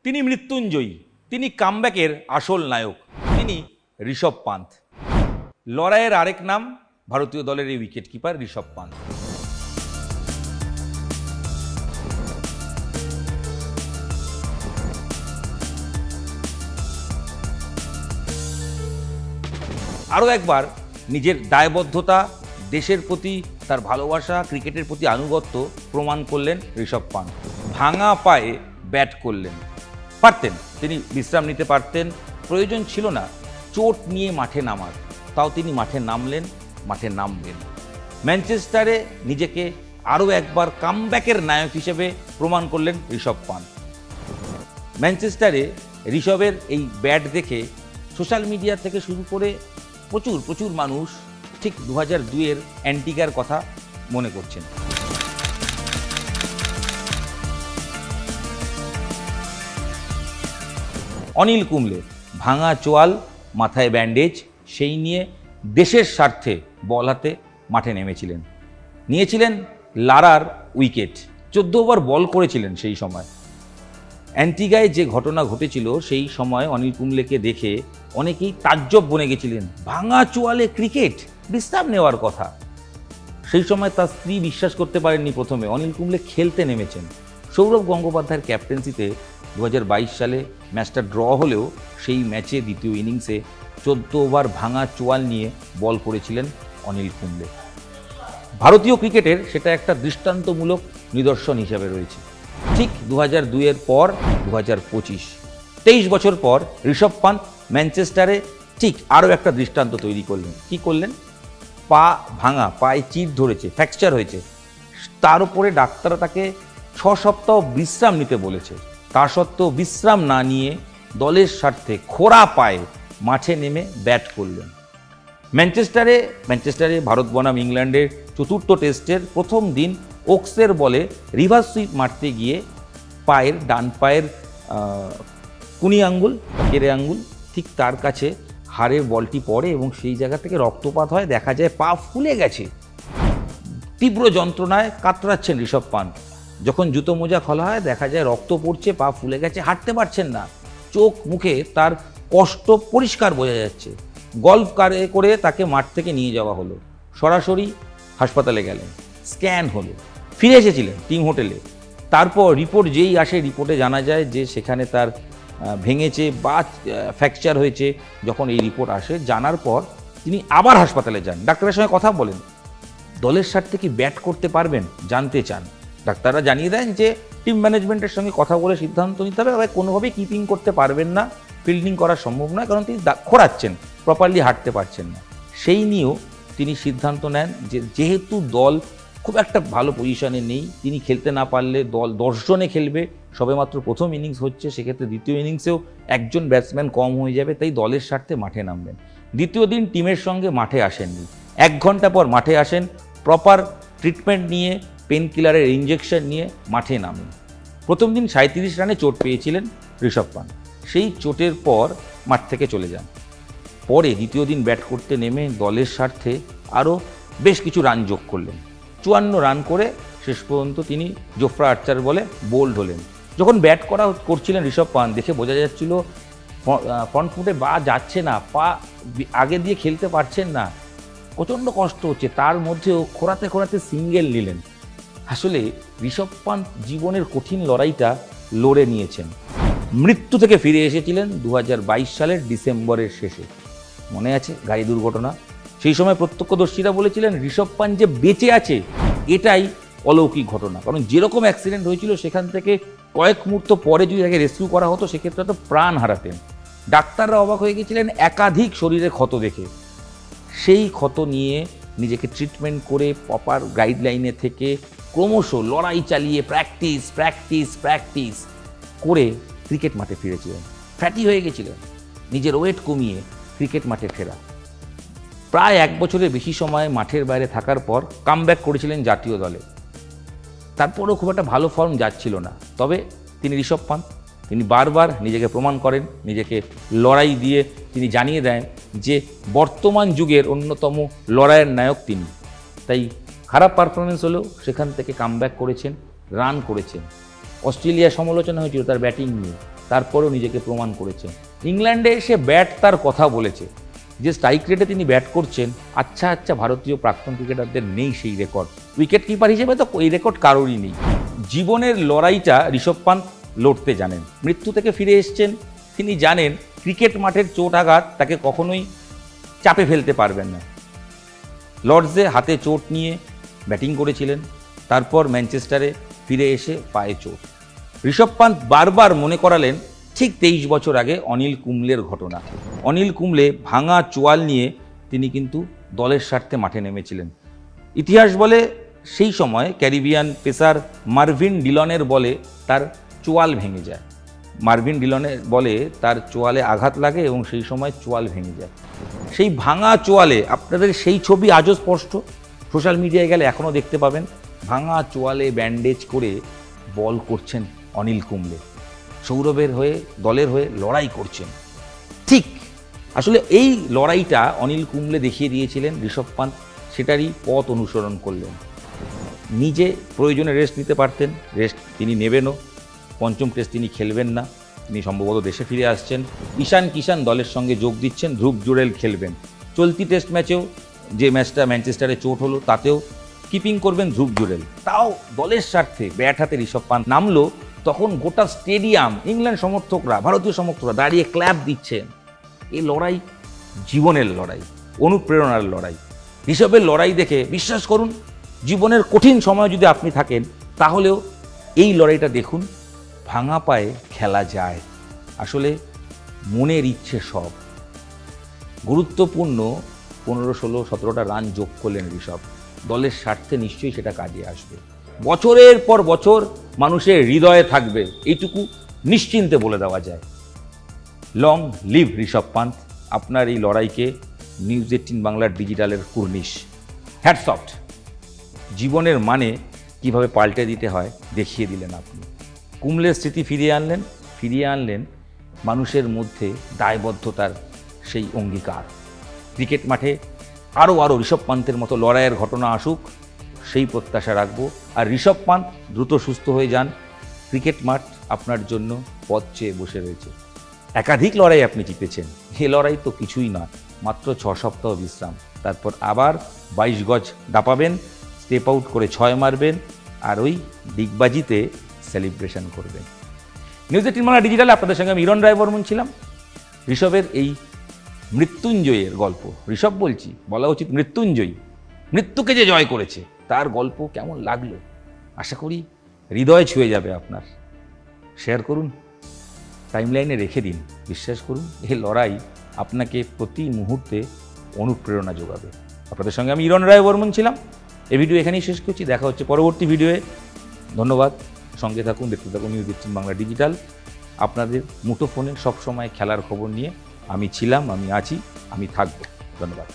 তিনি মৃত্যুঞ্জয়ী, তিনি কামব্যাকের আসল নায়ক, তিনি ঋষভ পান্থ। লড়াইয়ের আরেক নাম ভারতীয় দলের এই উইকেট কিপার ঋষভ পান্থ। আরও একবার নিজের দায়বদ্ধতা, দেশের প্রতি তার ভালোবাসা, ক্রিকেটের প্রতি আনুগত্য প্রমাণ করলেন ঋষভ পান্থ। ভাঙা পায়ে ব্যাট করলেন। পারতেন, তিনি বিশ্রাম নিতে পারতেন, প্রয়োজন ছিল না চোট নিয়ে মাঠে নামার, তাও তিনি মাঠে নামলেন, মাঠে নামবেন। ম্যানচেস্টারে নিজেকে আরও একবার কামব্যাকের নায়ক হিসেবে প্রমাণ করলেন ঋষভ পান্থ। ম্যানচেস্টারে ঋষভের এই ব্যাট দেখে সোশ্যাল মিডিয়া থেকে শুরু করে প্রচুর মানুষ ঠিক 2002-এর অ্যান্টিগার কথা মনে করছেন। অনিল কুম্বলে ভাঙা চোয়াল, মাথায় ব্যান্ডেজ, সেই নিয়ে দেশের স্বার্থে বল হাতে মাঠে নেমেছিলেন। নিয়েছিলেন লারার উইকেট, 14 ওভার বল করেছিলেন সেই সময়। অ্যান্টিগায় যে ঘটনা ঘটেছিল সেই সময় অনিল কুম্বলেকে দেখে অনেকেই তাজ্জব বনে গেছিলেন। ভাঙা চোয়ালে ক্রিকেট, বিশ্রাম নেওয়ার কথা। সেই সময় তার স্ত্রী বিশ্বাস করতে পারেননি প্রথমে। অনিল কুম্বলে খেলতে নেমেছেন। সৌরভ গঙ্গোপাধ্যায়ের ক্যাপ্টেন্সিতে 2022 সালে ম্যাচটা ড্র হলেও সেই ম্যাচে দ্বিতীয় ইনিংসে 14 ওভার ভাঙা চোয়াল নিয়ে বল করেছিলেন অনিল কুম্বলে। ভারতীয় ক্রিকেটের সেটা একটা দৃষ্টান্তমূলক নিদর্শন হিসেবে রয়েছে। ঠিক 2002-এর পর 2025, 23 বছর পর ঋষভ পান্থ ম্যানচেস্টারে ঠিক আরও একটা দৃষ্টান্ত তৈরি করলেন। কি করলেন? পা ভাঙা, পায়ে চির ধরেছে, ফ্র্যাকচার হয়েছে, তার উপরে ডাক্তাররা তাকে 6 সপ্তাহ বিশ্রাম নিতে বলেছে। তা সত্ত্বেও বিশ্রাম না নিয়ে দলের স্বার্থে খোঁড়া পায়ে মাঠে নেমে ব্যাট করলেন। ম্যানচেস্টারে ভারত বনাম ইংল্যান্ডের চতুর্থ টেস্টের প্রথম দিন ওকসের বলে রিভার্স সুইপ মারতে গিয়ে ডান পায়ের কুনি আঙ্গুল, কেড়ে আঙ্গুল, ঠিক তার কাছে হাড়ের বলটি পড়ে এবং সেই জায়গা থেকে রক্তপাত হয়। দেখা যায় পা ফুলে গেছে। তীব্র যন্ত্রণায় কাতরাচ্ছেন ঋষভ পান্থ। যখন জুতো মোজা খোলা হয় দেখা যায় রক্ত পড়ছে, পা ফুলে গেছে, হাঁটতে পারছেন না। চোখ মুখে তার কষ্ট পরিষ্কার বোঝা যাচ্ছে। গল্ফ কারে করে তাকে মাঠ থেকে নিয়ে যাওয়া হলো। সরাসরি হাসপাতালে গেলেন, স্ক্যান হলো, ফিরে এসেছিলেন টিম হোটেলে। তারপর রিপোর্ট যেই আসে, রিপোর্টে জানা যায় যে সেখানে তার ভেঙেছে বা ফ্র্যাকচার হয়েছে। যখন এই রিপোর্ট আসে, জানার পর তিনি আবার হাসপাতালে যান, ডাক্তারের সঙ্গে কথা বলেন। দলের স্বার্থে কি ব্যাট করতে পারবেন জানতে চান। ডাক্তাররা জানিয়ে দেন যে টিম ম্যানেজমেন্টের সঙ্গে কথা বলে সিদ্ধান্ত নিতে হবে, কোনোভাবেই কিপিং করতে পারবেন না, ফিল্ডিং করা সম্ভব নয়, কারণ তিনি খোঁড়াচ্ছেন, প্রপারলি হাঁটতে পারছেন না। সেই নিয়েও তিনি সিদ্ধান্ত নেন যে যেহেতু দল খুব একটা ভালো পজিশনে নেই, তিনি খেলতে না পারলে দল 10 জনে খেলবে, সবেমাত্র প্রথম ইনিংস হচ্ছে, সেক্ষেত্রে দ্বিতীয় ইনিংসেও একজন ব্যাটসম্যান কম হয়ে যাবে, তাই দলের স্বার্থে মাঠে নামবেন। দ্বিতীয় দিন টিমের সঙ্গে মাঠে আসেননি। 1 ঘন্টা পর মাঠে আসেন, প্রপার ট্রিটমেন্ট নিয়ে, পেন কিলারের ইঞ্জেকশন নিয়ে মাঠে নামেন। প্রথম দিন 37 রানে চোট পেয়েছিলেন ঋষভ পান্থ। সেই চোটের পর মাঠ থেকে চলে যান। পরে দ্বিতীয় দিন ব্যাট করতে নেমে দলের স্বার্থে আরও বেশ কিছু রান যোগ করলেন। 54 রান করে শেষ পর্যন্ত তিনি জোফরা আর্চার বলে বোল্ড হলেন। যখন ব্যাট করছিলেন ঋষভ পান্থ, দেখে বোঝা যাচ্ছিল ফ্রন্ট ফুটে বা যাচ্ছে না, পা আগে দিয়ে খেলতে পারছেন না, প্রচণ্ড কষ্ট হচ্ছে। তার মধ্যেও খোঁড়াতে সিঙ্গেল নিলেন। আসলে ঋষভ পান্থ জীবনের কঠিন লড়াইটা লড়ে নিয়েছেন। মৃত্যু থেকে ফিরে এসেছিলেন 2022 সালের ডিসেম্বরের শেষে। মনে আছে গাড়ি দুর্ঘটনা? সেই সময় প্রত্যক্ষদর্শীরা বলেছিলেন ঋষভ পান্থ যে বেঁচে আছে এটাই অলৌকিক ঘটনা, কারণ যেরকম অ্যাক্সিডেন্ট হয়েছিল সেখান থেকে কয়েক মুহূর্ত পরে যদি তাকে রেস্কিউ করা হতো সেক্ষেত্রে তো প্রাণ হারাতেন। ডাক্তাররা অবাক হয়ে গেছিলেন একাধিক শরীরে ক্ষত দেখে। সেই ক্ষত নিয়ে নিজেকে ট্রিটমেন্ট করে প্রপার গাইডলাইনে থেকে ক্রমশ লড়াই চালিয়ে প্র্যাকটিস করে ক্রিকেট মাঠে ফিরেছিলেন। ফ্যাটি হয়ে গেছিলেন, নিজের ওয়েট কমিয়ে ক্রিকেট মাঠে ফেরা। প্রায় 1 বছরের বেশি সময় মাঠের বাইরে থাকার পর কামব্যাক করেছিলেন জাতীয় দলে। তারপরেও খুব একটা ভালো ফর্ম যাচ্ছিল না। তবে তিনি ঋষভ পান্থ, তিনি বারবার নিজেকে প্রমাণ করেন, নিজেকে লড়াই দিয়ে তিনি জানিয়ে দেন যে বর্তমান যুগের অন্যতম লড়াইয়ের নায়ক তিনি। তাই খারাপ পারফরমেন্স হলেও সেখান থেকে কামব্যাক করেছেন, রান করেছেন। অস্ট্রেলিয়া সমালোচনা হয়েছিল তার ব্যাটিং নিয়ে, তারপরেও নিজেকে প্রমাণ করেছেন। ইংল্যান্ডে এসে ব্যাট তার কথা বলেছে, যে স্ট্রাইক রেটে তিনি ব্যাট করছেন, আচ্ছা ভারতীয় প্রাক্তন ক্রিকেটারদের নেই সেই রেকর্ড। উইকেট কিপার হিসেবে তো এই রেকর্ড কারোরই নেই। জীবনের লড়াইটা ঋষভ পান্ত লড়তে জানেন। মৃত্যু থেকে ফিরে এসছেন, তিনি জানেন ক্রিকেট মাঠের চোট আঘাত তাকে কখনোই চাপে ফেলতে পারবেন না। লর্ডসে হাতে চোট নিয়ে ব্যাটিং করেছিলেন, তারপর ম্যানচেস্টারে ফিরে এসে পায়ে চোট। ঋষভ পান্ত বারবার মনে করালেন ঠিক 23 বছর আগে অনিল কুম্বলের ঘটনা। অনিল কুম্বলে ভাঙা চোয়াল নিয়ে তিনি কিন্তু দলের স্বার্থে মাঠে নেমেছিলেন। ইতিহাস বলে সেই সময় ক্যারিবিয়ান পেসার মার্ভিন ডিলনের বলে তার চোয়াল ভেঙে যায়। মার্ভিন ডিলনের বলে তার চোয়ালে আঘাত লাগে এবং সেই সময় চোয়াল ভেঙে যায়। সেই ভাঙা চোয়ালে, আপনাদের সেই ছবি আজও স্পষ্ট, সোশ্যাল মিডিয়ায় গেলে এখনও দেখতে পাবেন, ভাঙা চোয়ালে ব্যান্ডেজ করে বল করছেন অনিল কুম্বলে, সৌরভের হয়ে, দলের হয়ে লড়াই করছেন। ঠিক আসলে এই লড়াইটা অনিল কুম্বলে দেখিয়ে দিয়েছিলেন, ঋষভ পান্ত সেটারই পথ অনুসরণ করলেন। নিজে প্রয়োজনে রেস্ট নিতে পারতেন, রেস্ট তিনি নেবেনও। পঞ্চম টেস্ট তিনি খেলবেন না, তিনি সম্ভবত দেশে ফিরে আসছেন। ঈশান কিষান দলের সঙ্গে যোগ দিচ্ছেন, ধ্রুব জুরেল খেলবেন। চলতি টেস্ট ম্যাচেও, যে ম্যাচটা ম্যানচেস্টারে চোট হলো, তাতেও কিপিং করবেন ধ্রুব জুরেল। তাও দলের স্বার্থে ব্যাট হাতে ঋষভ পান্ত নামলো, তখন গোটা স্টেডিয়াম, ইংল্যান্ড সমর্থকরা, ভারতীয় সমর্থকরা দাঁড়িয়ে ক্ল্যাপ দিচ্ছেন। এই লড়াই জীবনের লড়াই, অনুপ্রেরণার লড়াই। ঋষভের লড়াই দেখে বিশ্বাস করুন, জীবনের কঠিন সময় যদি আপনি থাকেন, তাহলেও এই লড়াইটা দেখুন। ভাঙা পায়ে খেলা যায়, আসলে মনের ইচ্ছে সব। গুরুত্বপূর্ণ 15, 16, 17টা রান যোগ করলেন ঋষভ, দলের স্বার্থে নিশ্চয়ই সেটা কাজে আসবে। বছরের পর বছর মানুষের হৃদয়ে থাকবে, এইটুকু নিশ্চিন্তে বলে দেওয়া যায়। Long live Rishabh Pant. আপনার এই লড়াইকে নিউজ 18 বাংলার ডিজিটালের কুর্নিশ। Hats off. জীবনের মানে কিভাবে পাল্টে দিতে হয় দেখিয়ে দিলেন আপনি। কুম্বলের স্মৃতি ফিরিয়ে আনলেন মানুষের মধ্যে দায়বদ্ধতার সেই অঙ্গীকার। ক্রিকেট মাঠে আরও ঋষভ পান্তের মতো লড়াইয়ের ঘটনা আসুক, সেই প্রত্যাশা রাখবো। আর ঋষভ পান্ত দ্রুত সুস্থ হয়ে যান। ক্রিকেট মাঠ আপনার জন্য পথ চেয়ে বসে রয়েছে। একাধিক লড়াই আপনি জিতেছেন, এ লড়াই তো কিছুই নয়, মাত্র 6 সপ্তাহ বিশ্রাম, তারপর আবার 22 গজ দাপাবেন, স্টেপ আউট করে 6 মারবেন, আর ওই ডিগবাজিতে সেলিব্রেশন করবেন। নিউজ 18 বাংলা ডিজিটালে আপনাদের সঙ্গে আমি হিরণ রায় বর্মন ছিলাম। ঋষভের এই মৃত্যুঞ্জয়ের গল্প, ঋষভ বলছি, বলা উচিত মৃত্যুঞ্জয়ী, মৃত্যুকে যে জয় করেছে তার গল্প কেমন লাগলো আশা করি হৃদয় ছুঁয়ে যাবে আপনার। শেয়ার করুন, টাইমলাইনে রেখে দিন। বিশ্বাস করুন, এই লড়াই আপনাকে প্রতি মুহূর্তে অনুপ্রেরণা যোগাবে। আপনাদের সঙ্গে আমি হিরণ রায় বর্মন ছিলাম। এই ভিডিও এখানেই শেষ করছি, দেখা হচ্ছে পরবর্তী ভিডিওয়ে। ধন্যবাদ, সঙ্গে থাকুন, দেখতে থাকুন নিউজ 18 বাংলা ডিজিটাল। আপনাদের মুঠোফোনে সবসময় খেলার খবর নিয়ে আমি ছিলাম, আমি আছি, আমি থাকবো। ধন্যবাদ।